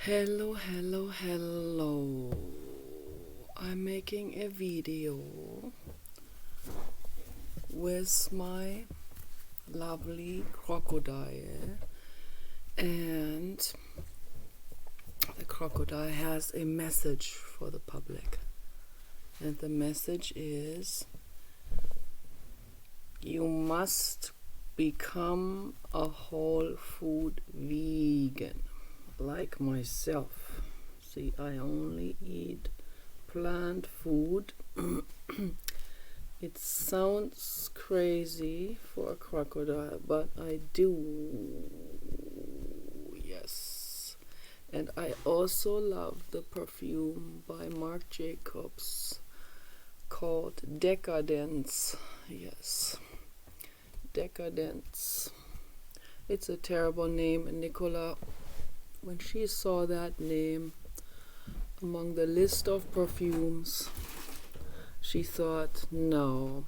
Hello, hello, hello. I'm making a video with my lovely crocodile, and the crocodile has a message for the public. And the message is, you must become a whole food vegan, like myself. See, I only eat plant food. It sounds crazy for a crocodile, but I do. Yes. And I also love the perfume by Marc Jacobs called Decadence. Yes. Decadence. It's a terrible name, and Nicola, when she saw that name among the list of perfumes, she thought, no,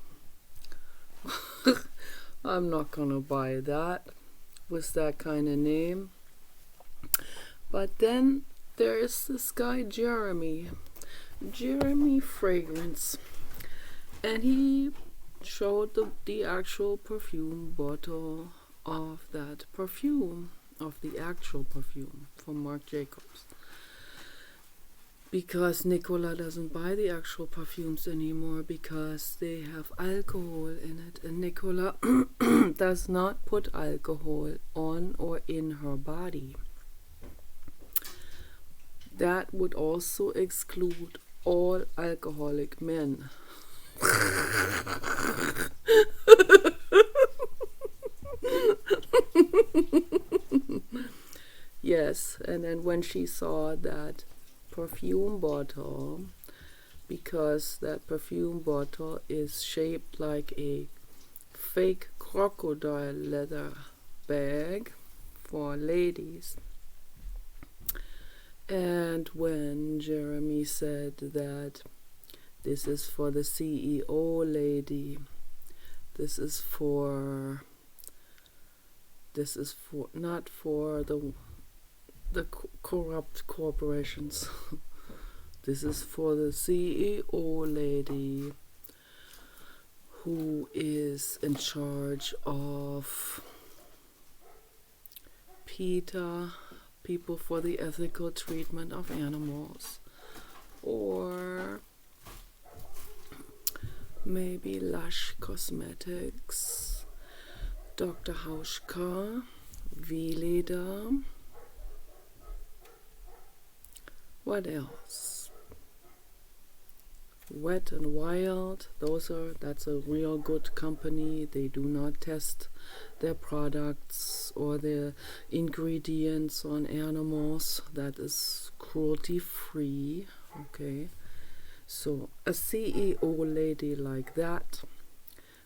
I'm not gonna buy that with that kind of name. But then there is this guy Jeremy Fragrance, and he showed the actual perfume bottle of that perfume, of the actual perfume from Marc Jacobs. Because Nicola doesn't buy the actual perfumes anymore because they have alcohol in it, and Nicola does not put alcohol on or in her body. That would also exclude all alcoholic men. Yes, and then when she saw that perfume bottle, because that perfume bottle is shaped like a fake crocodile leather bag for ladies, and when Jeremy said that this is for the CEO lady, this is not for the corrupt corporations. This is for the CEO lady who is in charge of PETA, People for the Ethical Treatment of Animals, or maybe Lush Cosmetics, Dr. Hauschka, Veleda. What else? Wet and Wild. That's a real good company. They do not test their products or their ingredients on animals. That is cruelty free. Okay. So a CEO lady like that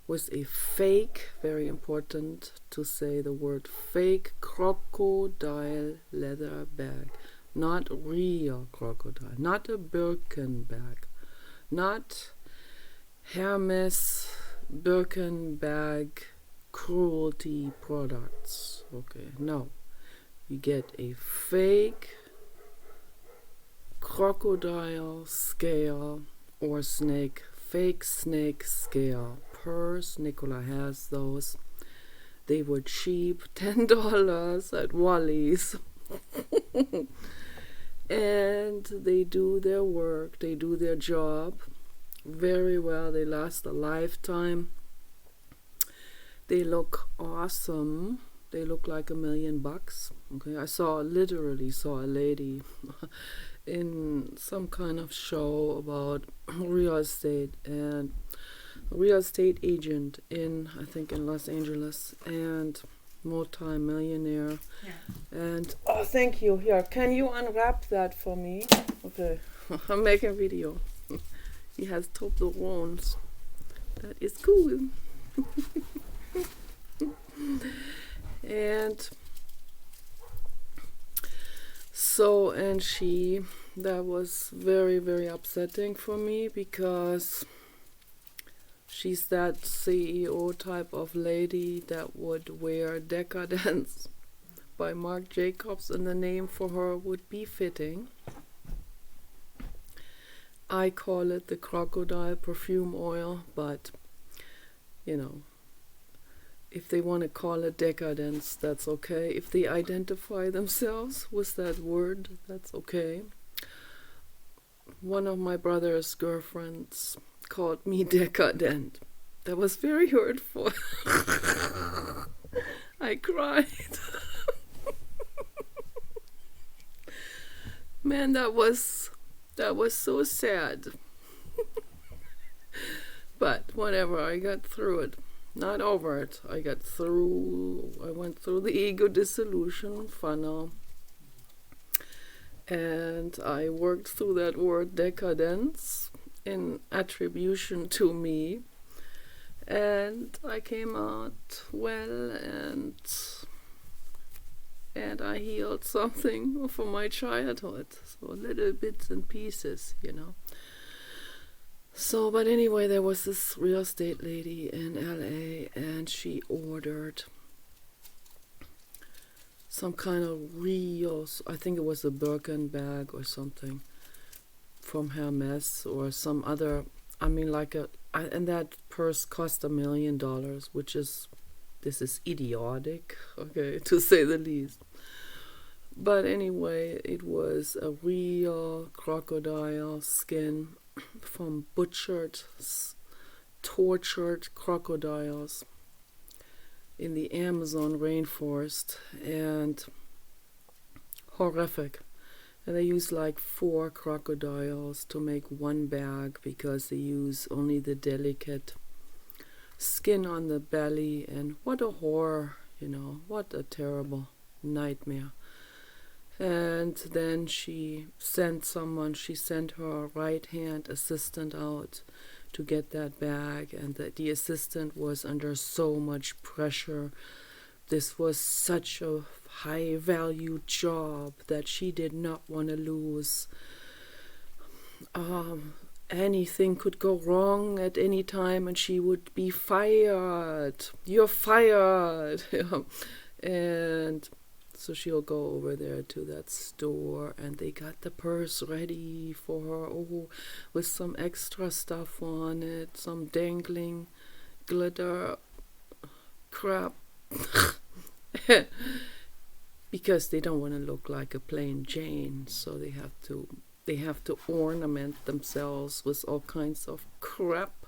with a fake, very important to say the word fake, crocodile leather bag. Not real crocodile, not a Birkin bag, not Hermes Birkin bag cruelty products. Okay, no. You get a fake crocodile scale or fake snake scale. Purse, Nicola has those. They were cheap, $10 at Wally's. And they do their work, they do their job very well. They last a lifetime. They look awesome. They look like $1 million. Okay, I literally saw a lady in some kind of show about real estate, and a real estate agent I think in Los Angeles, and multi-millionaire. Yeah. And oh, thank you. Here, can you unwrap that for me? Okay, I'm making a video. He has Toblerones. That is cool. And so, and that was very, very upsetting for me, because she's that CEO type of lady that would wear Decadence by Marc Jacobs, and the name for her would be fitting. I call it the Crocodile perfume oil, but you know, if they want to call it decadence, that's okay. If they identify themselves with that word, that's okay. One of my brother's girlfriends called me decadent. That was very hurtful. I cried. Man, that was so sad. But whatever, I got through it. Not over it. I went through the ego dissolution funnel. And I worked through that word decadence in attribution to me. And I came out well, and I healed something from my childhood. So little bits and pieces, you know. So, but anyway, there was this real estate lady in LA, and she ordered some kind of real, I think it was a Birkin bag or something from Hermes or some other, and that purse cost $1 million, this is idiotic, okay, to say the least. But anyway, it was a real crocodile skin from butchered, tortured crocodiles in the Amazon rainforest, and horrific. And they use like 4 crocodiles to make one bag because they use only the delicate skin on the belly. And what a horror, you know, what a terrible nightmare. And then she sent her right-hand assistant out to get that bag, and the assistant was under so much pressure. This was such a high-value job that she did not want to lose. Anything could go wrong at any time, and she would be fired. You're fired. And so she'll go over there to that store, and they got the purse ready for her, with some extra stuff on it, some dangling glitter crap. Because they don't want to look like a plain Jane, so they have to ornament themselves with all kinds of crap.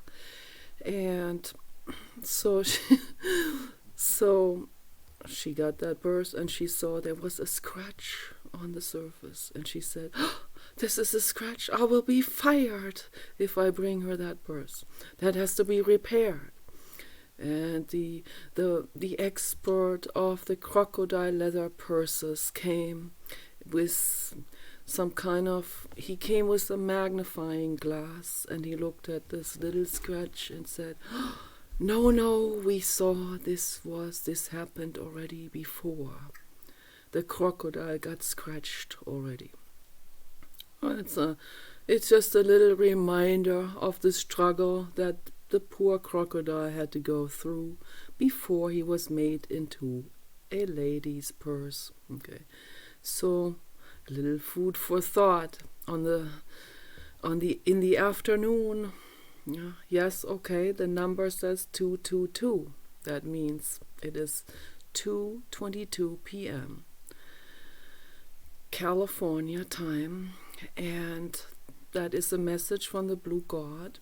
And so she got that purse, and she saw there was a scratch on the surface, and she said, "Oh, this is a scratch. I will be fired if I bring her that purse. That has to be repaired." And the expert of the crocodile leather purses came with he came with a magnifying glass, and he looked at this little scratch and said, No, we saw this happened already before. The crocodile got scratched already. It's just a little reminder of the struggle that the poor crocodile had to go through before he was made into a lady's purse. Okay, so a little food for thought in the afternoon. Yeah, yes, okay, the number says 222. That means it is 2:22 p.m. California time, and that is a message from the Blue God,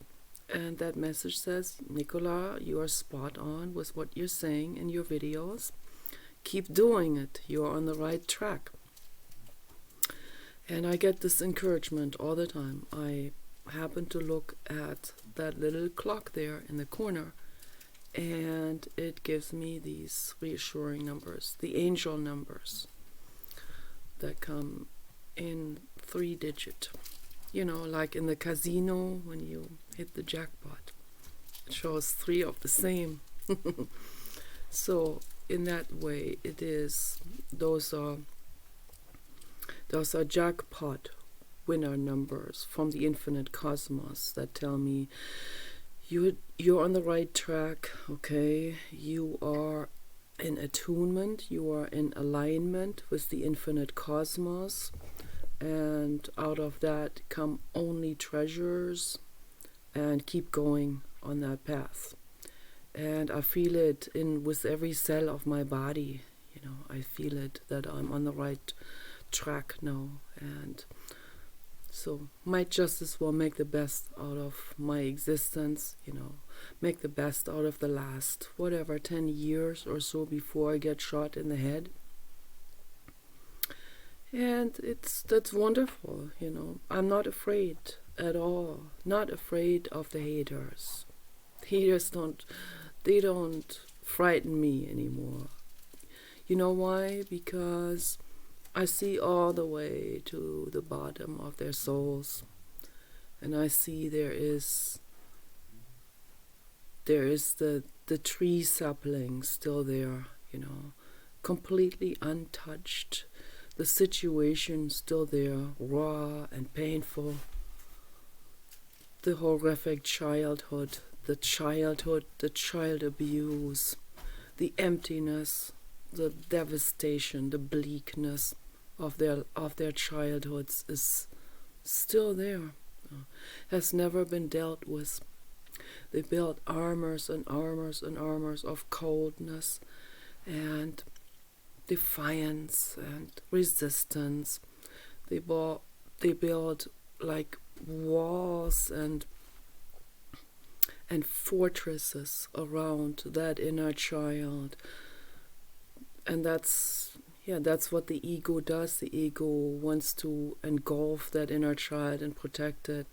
and that message says, Nicola, you are spot on with what you're saying in your videos. Keep doing it. You're on the right track. And I get this encouragement all the time. I happen to look at that little clock there in the corner, and it gives me these reassuring numbers, the angel numbers that come in 3-digit. You know, like in the casino when you hit the jackpot, it shows 3 of the same. So in that way, it is. Those are jackpot winner numbers from the infinite cosmos that tell me you're on the right track. Okay, you are in attunement, you are in alignment with the infinite cosmos, and out of that come only treasures, and keep going on that path. And I feel it in with every cell of my body. I feel it that I'm on the right track now, and so might just as well make the best out of my existence, make the best out of the last, 10 years or so before I get shot in the head. And that's wonderful, I'm not afraid at all, not afraid of the haters. Haters don't frighten me anymore. You know why? Because I see all the way to the bottom of their souls, and I see there is the tree sapling still there, completely untouched. The situation still there, raw and painful. The horrific childhood, the child abuse, the emptiness, the devastation, the bleakness of their childhoods is still there, has never been dealt with. They built armors and armors and armors of coldness and defiance and resistance. They built like walls and fortresses around that inner child. And that's what the ego does. The ego wants to engulf that inner child and protect it.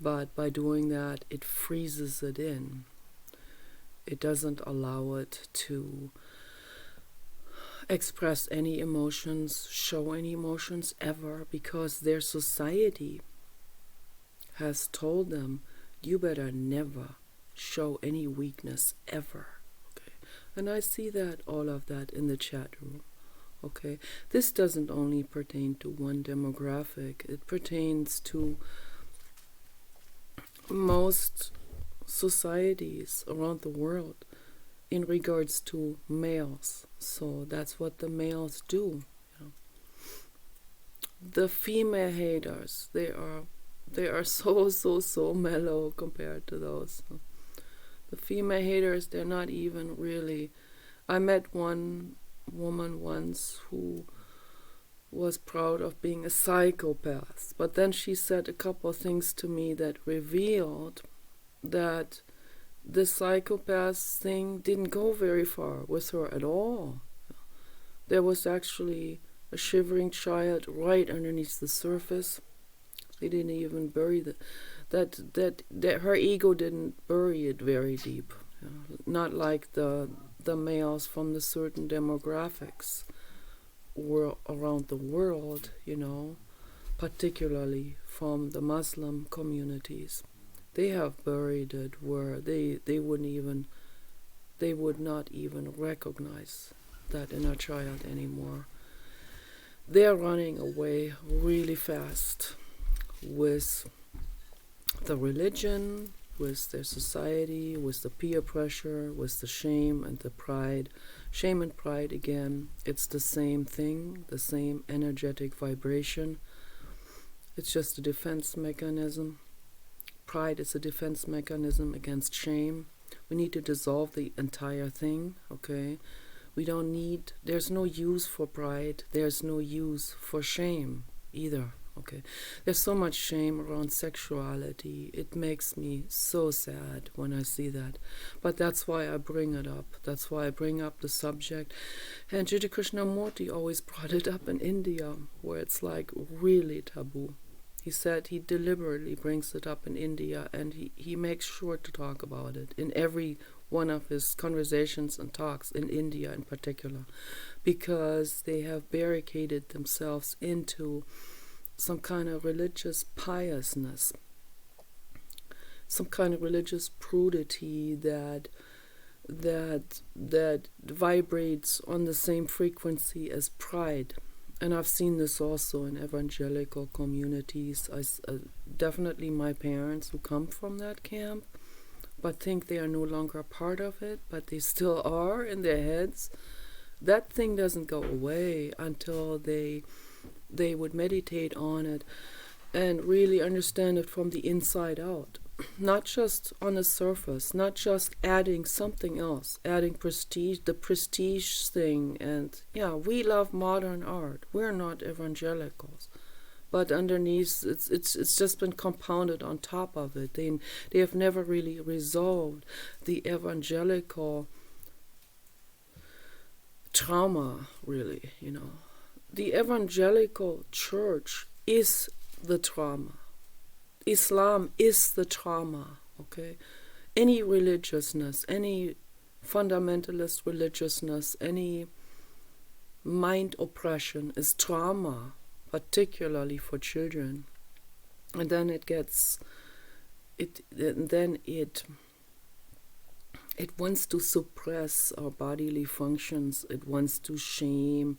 But by doing that, it freezes it in. It doesn't allow it to express any emotions, show any emotions ever, because their society has told them, you better never show any weakness ever. And I see all of that in the chat room. Okay, this doesn't only pertain to one demographic. It pertains to most societies around the world in regards to males. So that's what the males do. The female haters, they are so mellow compared to those. The female haters, they're not even really. I met one woman once who was proud of being a psychopath, but then she said a couple of things to me that revealed that the psychopath thing didn't go very far with her at all. There was actually a shivering child right underneath the surface. They didn't even bury that her ego didn't bury it very deep, not like the males from the certain demographics were around the world, particularly from the Muslim communities. They have buried it where they would not even recognize that inner child anymore. They're running away really fast with the religion, with their society, with the peer pressure, with the shame and the pride. Shame and pride, again, it's the same thing, the same energetic vibration. It's just a defense mechanism. Pride is a defense mechanism against shame. We need to dissolve the entire thing, okay? There's no use for pride, there's no use for shame either. Okay, there's so much shame around sexuality. It makes me so sad when I see that. But that's why I bring it up. That's why I bring up the subject. And Jiddu Krishnamurti always brought it up in India, where it's like really taboo. He said he deliberately brings it up in India, and he makes sure to talk about it in every one of his conversations and talks in India in particular, because they have barricaded themselves into some kind of religious piousness, some kind of religious prudity that vibrates on the same frequency as pride. And I've seen this also in evangelical communities. Definitely my parents who come from that camp, but think they are no longer a part of it, but they still are in their heads. That thing doesn't go away until they would meditate on it and really understand it from the inside out. Not just on the surface, not just adding something else, adding prestige, the prestige thing. And yeah, we love modern art. We're not evangelicals. But underneath, it's just been compounded on top of it. They have never really resolved the evangelical trauma, really, The evangelical church is the trauma. Islam is the trauma, okay? Any religiousness, any fundamentalist religiousness, any mind oppression is trauma, particularly for children. And then it wants to suppress our bodily functions. It wants to shame.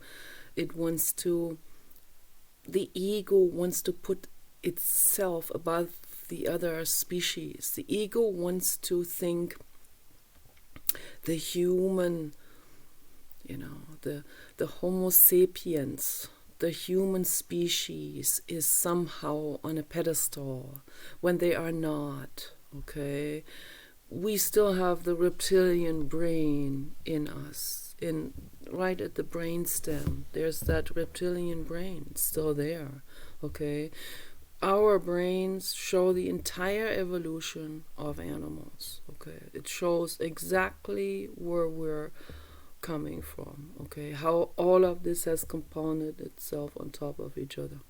The ego wants to put itself above the other species. The ego wants to think the human, the Homo sapiens, the human species is somehow on a pedestal when they are not, okay? We still have the reptilian brain in us, right at the brainstem. There's that reptilian brain still there, okay? Our brains show the entire evolution of animals, okay? It shows exactly where we're coming from, okay? How all of this has compounded itself on top of each other,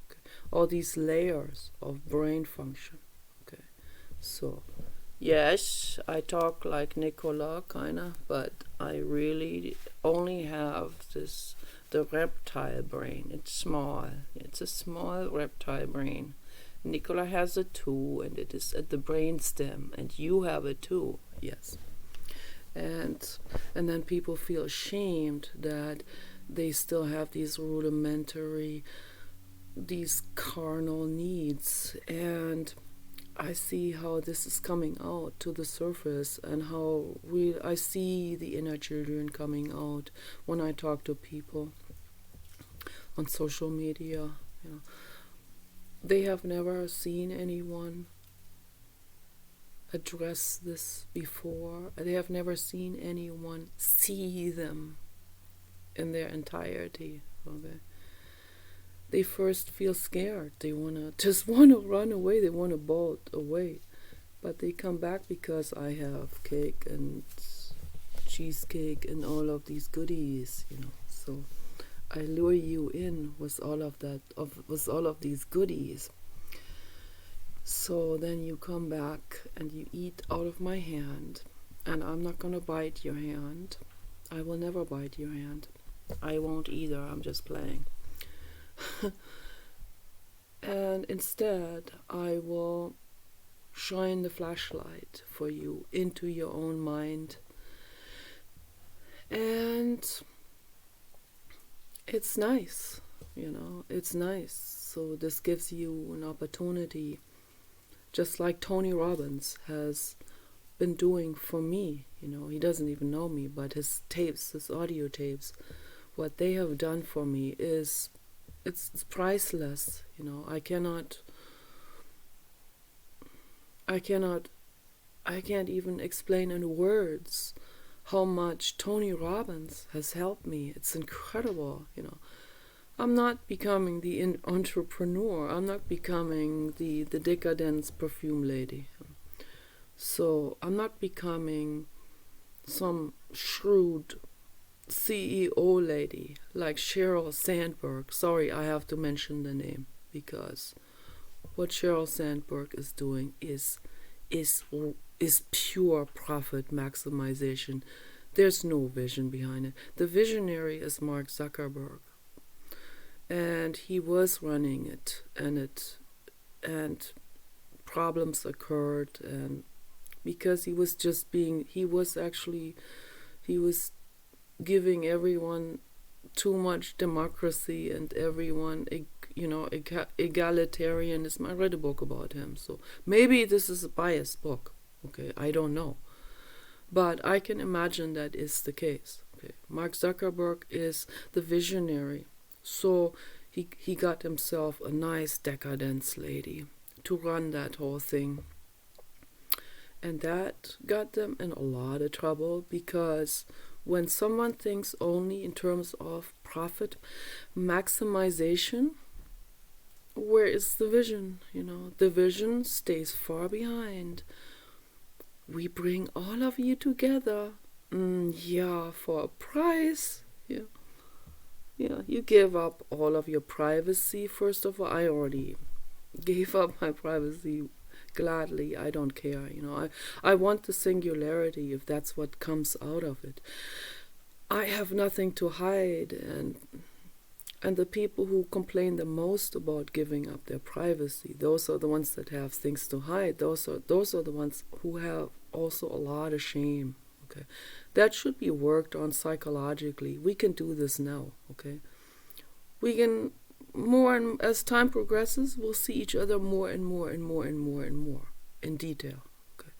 okay? All these layers of brain function, okay? So, yes, I talk like Nicola, kinda, but I really only have the reptile brain. It's small. It's a small reptile brain. Nicola has it too, and it is at the brainstem, and you have it too. Yes. And then people feel ashamed that they still have these rudimentary, these carnal needs. And I see how this is coming out to the surface, and how I see the inner children coming out when I talk to people on social media. They have never seen anyone address this before. They have never seen anyone see them in their entirety. Okay? They first feel scared. They just want to run away. They want to bolt away. But they come back because I have cake and cheesecake and all of these goodies, So I lure you in with all of that, with all of these goodies. So then you come back and you eat out of my hand, and I'm not going to bite your hand. I will never bite your hand. I won't either. I'm just playing. And instead, I will shine the flashlight for you into your own mind. And it's nice, it's nice. So this gives you an opportunity, just like Tony Robbins has been doing for me. He doesn't even know me, but his tapes, his audio tapes, what they have done for me it's priceless. I can't even explain in words how much Tony Robbins has helped me. It's incredible, I'm not becoming the entrepreneur. I'm not becoming the decadence perfume lady. So I'm not becoming some shrewd CEO lady like Sheryl Sandberg. Sorry, I have to mention the name, because what Sheryl Sandberg is doing is pure profit maximization. There's no vision behind it. The visionary is Mark Zuckerberg, and he was running it, and problems occurred, and because he was giving everyone too much democracy, and everyone egalitarianism. I read a book about him, so maybe this is a biased book. Okay, I don't know. But I can imagine that is the case. Okay. Mark Zuckerberg is the visionary. So he got himself a nice decadence lady to run that whole thing. And that got them in a lot of trouble, because when someone thinks only in terms of profit maximization, where is the vision? The vision stays far behind. We bring all of you together. Yeah, for a price. Yeah. Yeah, you give up all of your privacy. First of all, I already gave up my privacy gladly. I don't care. I want the singularity, if that's what comes out of it. I have nothing to hide, and the people who complain the most about giving up their privacy, those are the ones that have things to hide. Those are the ones who have also a lot of shame. Okay, that should be worked on psychologically. We can do this now. Okay, we can more, and as time progresses, we'll see each other more and more and more and more and more in detail. Okay,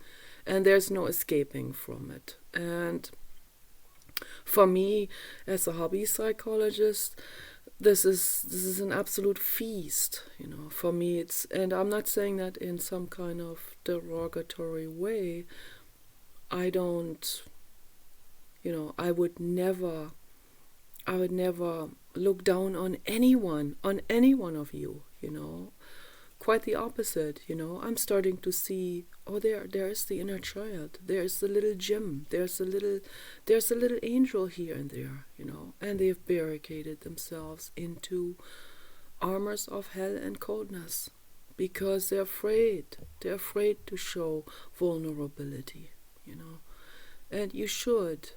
and there's no escaping from it. And for me, as a hobby psychologist, this is an absolute feast, for me. And I'm not saying that in some kind of derogatory way. I don't, I would never look down on any one of you, Quite the opposite, I'm starting to see, there is the inner child, there's the little gem, there's a little angel here and there, and they've barricaded themselves into armors of hell and coldness, because they're afraid to show vulnerability, and you should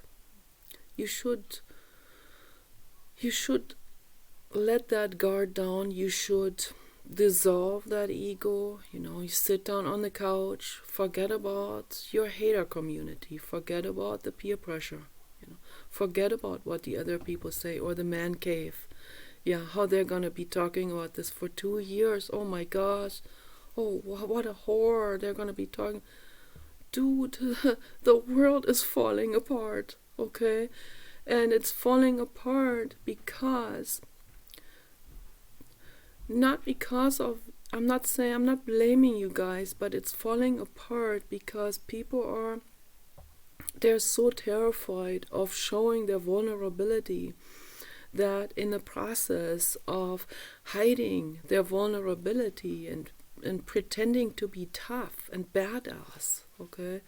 let that guard down. You should dissolve that ego. You sit down on the couch, forget about your hater community, forget about the peer pressure, forget about what the other people say, or the man cave. Yeah, how they're gonna be talking about this for 2 years. Oh my gosh. Oh, what a horror. They're gonna be talking. Dude, the world is falling apart, okay? And it's falling apart because, not because of, I'm not blaming you guys, but it's falling apart because they're so terrified of showing their vulnerability, that in the process of hiding their vulnerability and pretending to be tough and badass, okay,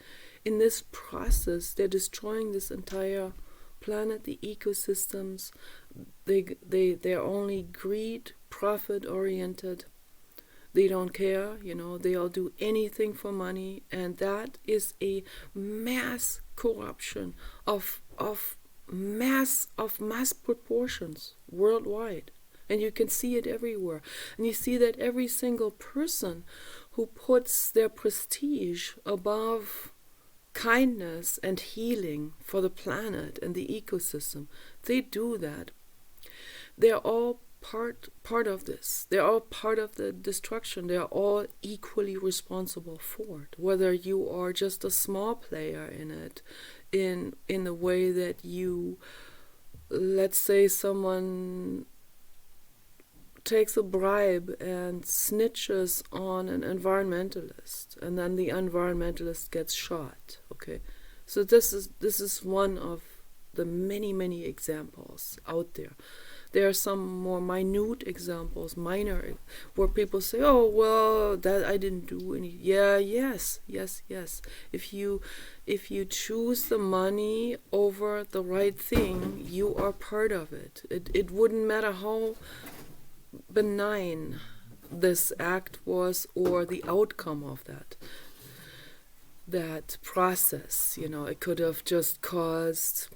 in this process they're destroying this entire planet, the ecosystems. They're only greed, profit oriented. They don't care, they'll do anything for money, and that is a mass corruption of mass proportions worldwide. And you can see it everywhere. And you see that every single person who puts their prestige above kindness and healing for the planet and the ecosystem, they do that. They're all part of this. They're all part of the destruction. They're all equally responsible for it. Whether you are just a small player in it, in the way that you, let's say someone takes a bribe and snitches on an environmentalist, and then the environmentalist gets shot. Okay, so this is one of the many examples out there. There are some more minute examples, minor, where people say, "Oh well, that I didn't do any." Yeah, yes. If you choose the money over the right thing, you are part of it. It wouldn't matter how benign this act was or the outcome of that process. It could have just caused,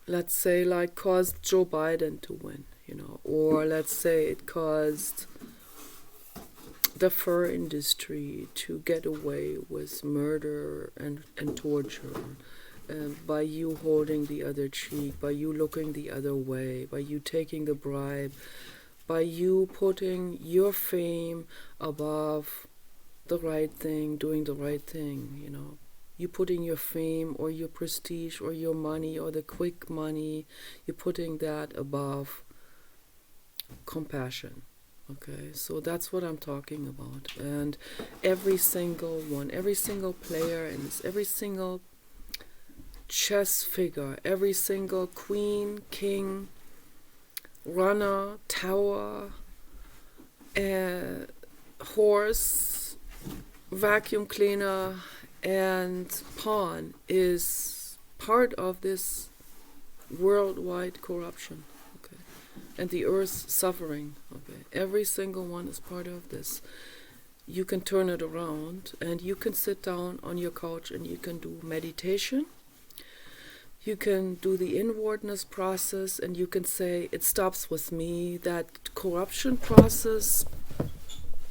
let's say, caused Joe Biden to win, or let's say it caused the fur industry to get away with murder and torture, by you holding the other cheek, by you looking the other way, by you taking the bribe, by you putting your fame above the right thing, doing the right thing, you know. You putting your fame or your prestige or your money or the quick money, you're putting that above compassion. Okay, so that's what I'm talking about. And every single one, every single player, and every single chess figure, every single queen, king, runner, tower, horse, vacuum cleaner, and pawn is part of this worldwide corruption. Okay, and the earth's suffering. Okay, every single one is part of this. You can turn it around, and you can sit down on your couch and you can do meditation. You can do the inwardness process, and you can say, it stops with me. That corruption process,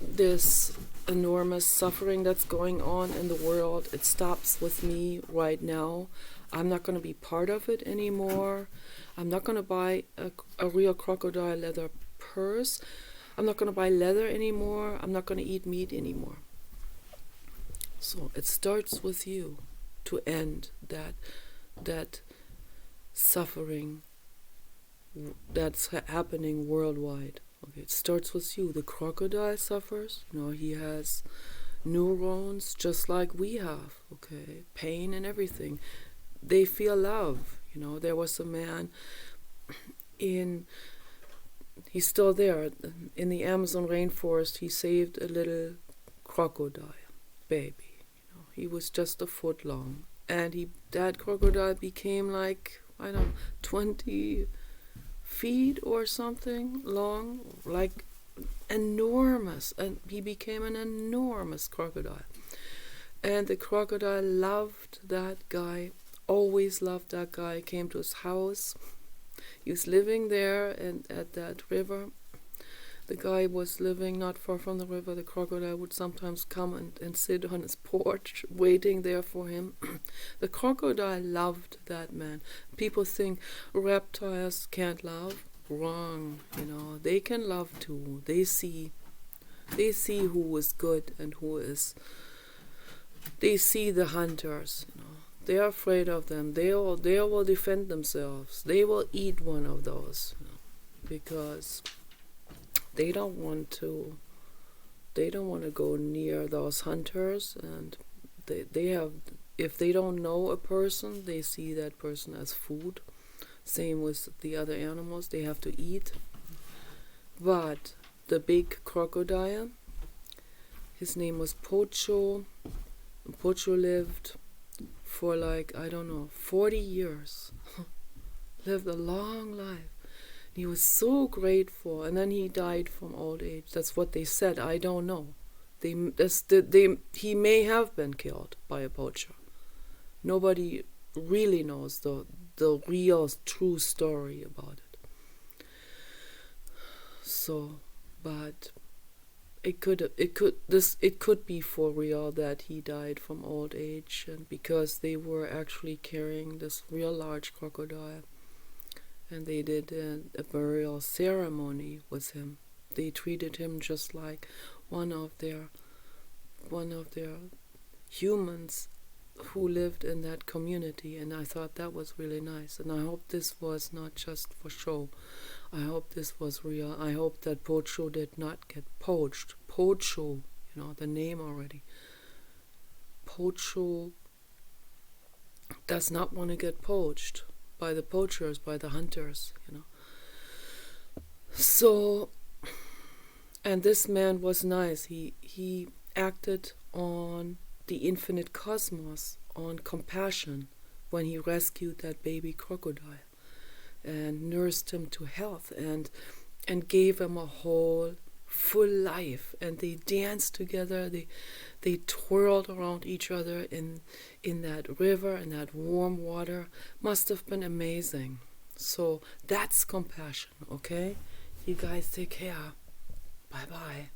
this enormous suffering that's going on in the world, it stops with me right now. I'm not going to be part of it anymore. I'm not going to buy a real crocodile leather purse. I'm not going to buy leather anymore. I'm not going to eat meat anymore. So it starts with you to end that suffering that's happening worldwide. Okay, it starts with you. The crocodile suffers. You know, he has neurons just like we have. Okay, pain and everything. They feel love. You know, there was a man he's still there in the Amazon rainforest. He saved a little crocodile baby. You know, he was just a foot long, and that crocodile became like, I don't know, 20 feet or something long, like enormous, and he became an enormous crocodile. And the crocodile loved that guy, always loved that guy, came to his house. He was living there and at that river. The guy was living not far from the river. The crocodile would sometimes come and sit on his porch, waiting there for him. The crocodile loved that man. People think reptiles can't love. Wrong. You know, they can love too. They see who is good and who is. They see the hunters. You know, they are afraid of them. They will defend themselves. They will eat one of those, you know, because they don't want to go near those hunters, and they have, if they don't know a person, they see that person as food. Same with the other animals, they have to eat. But the big crocodile, his name was Pocho. Pocho lived for 40 years. Lived a long life. He was so grateful, and then he died from old age. That's what they said. I don't know. He may have been killed by a poacher. Nobody really knows the real, true story about it. So, but it could be for real that he died from old age, and because they were actually carrying this real large crocodile. And they did a burial ceremony with him. They treated him just like one of their humans who lived in that community. And I thought that was really nice. And I hope this was not just for show. I hope this was real. I hope that Pocho did not get poached. Pocho, you know, the name already. Pocho does not want to get poached by the poachers, by the hunters, you know. So, and this man was nice. He acted on the infinite cosmos, on compassion, when he rescued that baby crocodile and nursed him to health and gave him a whole full life. And they danced together. They twirled around each other in that river, in that warm water. Must have been amazing. So that's compassion, okay? You guys take care. Bye-bye.